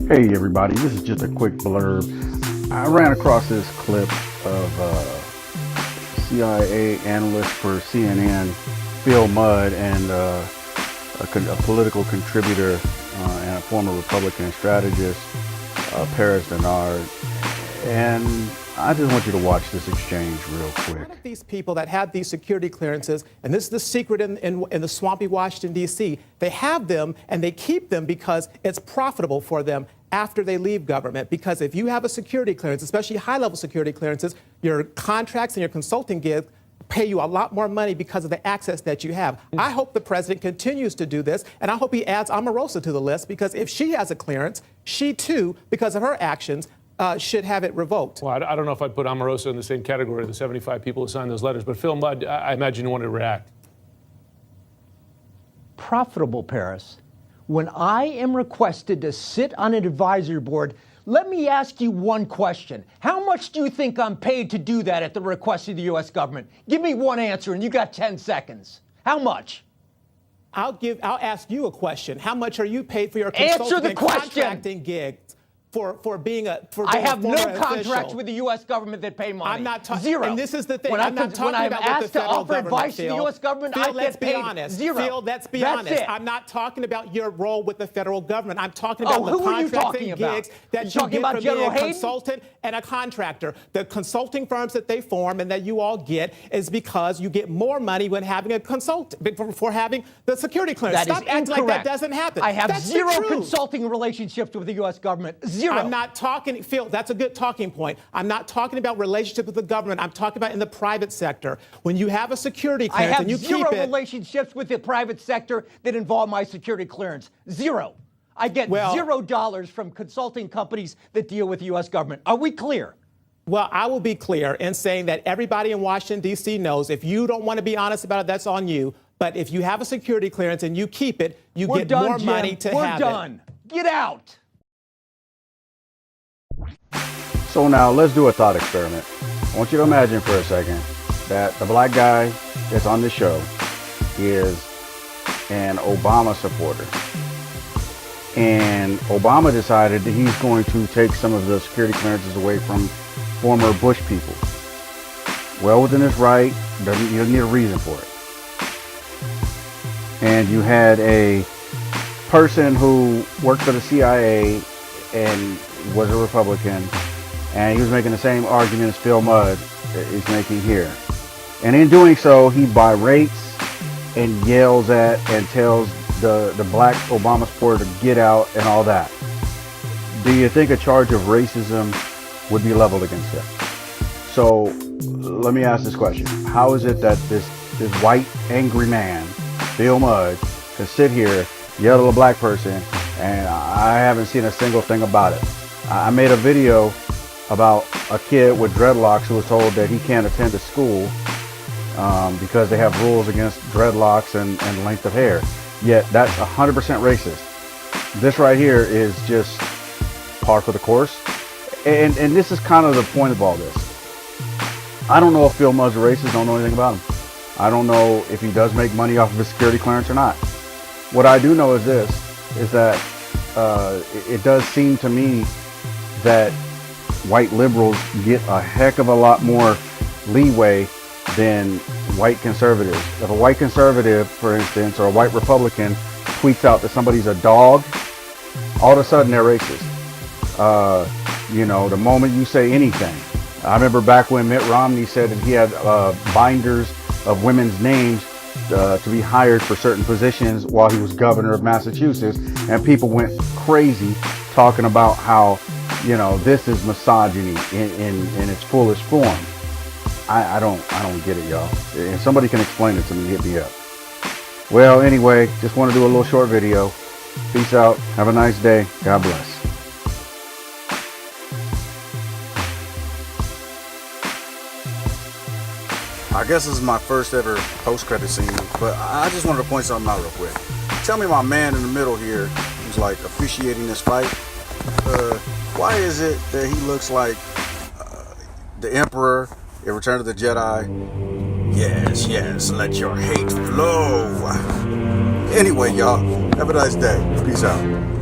Hey everybody, this is just a quick blurb. I ran across this clip of CIA analyst for CNN, Phil Mudd, and a political contributor and a former Republican strategist, Paris Denard. And I just want you to watch this exchange real quick. One of these people that have these security clearances, and this is the secret in the swampy Washington, D.C., they have them and they keep them because it's profitable for them after they leave government. Because if you have a security clearance, especially high-level security clearances, your contracts and your consulting gigs pay you a lot more money because of the access that you have. I hope the president continues to do this, and I hope he adds Omarosa to the list, because if she has a clearance, she too, because of her actions, should have it revoked. Well, I don't know if I'd put Omarosa in the same category of the 75 people who signed those letters, but Phil Mudd, I imagine you want to react. Profitable, Paris. When I am requested to sit on an advisory board, let me ask you one question. How much do you think I'm paid to do that at the request of the U.S. government? Give me one answer, and you got 10 seconds. How much? I'll ask you a question. How much are you paid for your Answer consulting the and question. contracting gigs? For being a I have no foreign contracts official? with the U.S. government that pay money. I'm not talking. Zero. And this is the thing. When I'm not talking I'm about what the asked to federal offer government, advice to the Phil. U.S. government, Phil, I let's get be paid honest. zero. Phil, let's be That's honest. it. I'm not talking about your role with the federal government. I'm talking about the who are you contracts talking and about? gigs that You you talking get about from being General a Hayden? consultant and a contractor. The consulting firms that they form and that you all get is because you get more money when having a consultant for having the security clearance. That is Stop acting like incorrect. that doesn't happen. I have That's the zero truth. consulting relationships with the U.S. government. Zero. I'm not talking, Phil, that's a good talking point. I'm not talking about relationship with the government. I'm talking about in the private sector. When you have a security I clearance have and you zero keep it. relationships with the private sector that involve my security clearance. Zero. I get $0 from consulting companies that deal with the U.S. government. Are we clear? Well, I will be clear in saying that everybody in Washington, D.C. knows if you don't want to be honest about it, that's on you. But if you have a security clearance and you keep it, you get more money to have it. We're done. Get out. So now let's do a thought experiment. I want you to imagine for a second that the black guy that's on the show is an Obama supporter. And Obama decided that he's going to take some of the security clearances away from former Bush people. Well within his right, he doesn't need a reason for it. And you had a person who worked for the CIA and was a Republican, and he was making the same argument as Phil Mudd is making here. And in doing so, he berates and yells at and tells the black Obama supporter to get out and all that. Do you think a charge of racism would be leveled against him? So let me ask this question. How is it that this white angry man, Phil Mudd, can sit here, yell at a black person, and I haven't seen a single thing about it? I made a video about a kid with dreadlocks who was told that he can't attend a school because they have rules against dreadlocks and length of hair. Yet that's 100% racist. This right here is just par for the course. And this is kind of the point of all this. I don't know if Phil Mudd's a racist. Don't know anything about him. I don't know if he does make money off of his security clearance or not. What I do know is this, is that it does seem to me that white liberals get a heck of a lot more leeway than white conservatives. If a white conservative, for instance, or a white Republican tweets out that somebody's a dog, all of a sudden they're racist. You know, the moment you say anything. I remember back when Mitt Romney said that he had binders of women's names to be hired for certain positions while he was governor of Massachusetts, and people went crazy talking about how, you know, this is misogyny in its fullest form. I don't get it, y'all. If somebody can explain it to me, hit me up. Well, anyway, just want to do a little short video. Peace out. Have a nice day. God bless. I guess this is my first ever post-credit scene, but I just wanted to point something out real quick. Tell me my man in the middle here, who's like officiating this fight, why is it that he looks like the Emperor in Return of the Jedi? Yes, yes, let your hate flow. Anyway, y'all, have a nice day. Peace out.